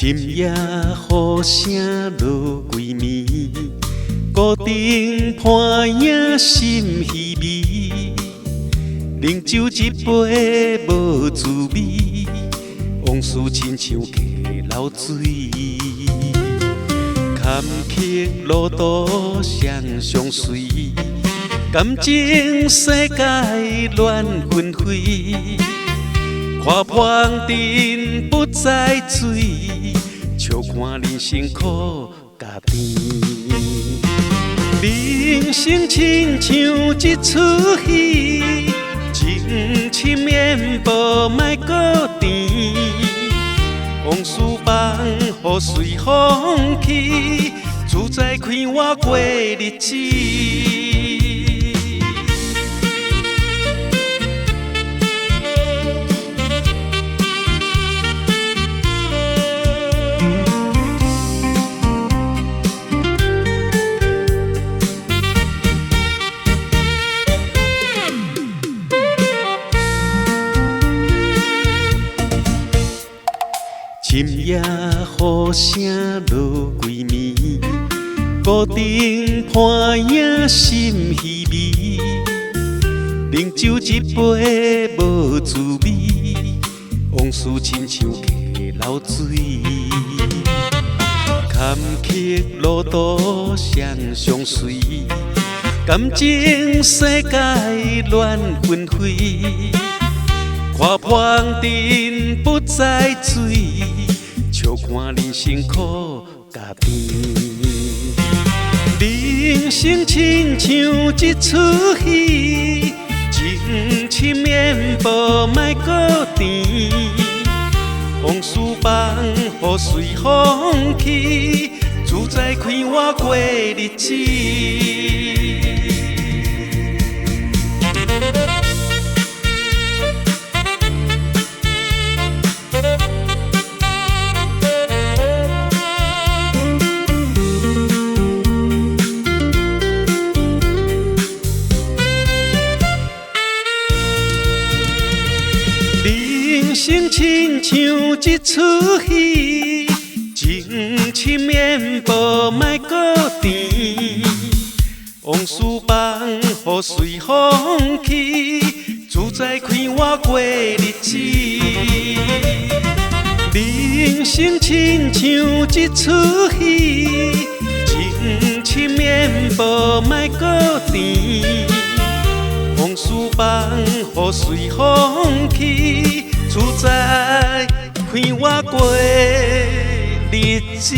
深夜雨声落归暝，孤灯伴影心稀微。饮酒一杯无滋味，往事亲像溪流水。坎坷路途双相随，感情世界乱纷飞。看旁人不再追，笑看人生苦加甜。人生亲像一出戏，情深绵无莫搁甜。往事放雨随风去，自在开我过日子。深夜雨声落归暝，孤灯伴影心稀微。饮酒一杯无滋味，往事亲像溪流水。坎坷路途双相随，感情世界乱纷飞。看旁人不再追，笑看人生苦加甜。人生亲像一出戏，情深绵无莫搁甜。往事放雨随风去，自在开我过日子。人生亲像一出戏，情深绵无莫搁甜。往事放雨随风去，自在开我过日子。人生亲像一出戏，情深绵无莫搁甜。往事放雨随风去，自在开我过日子。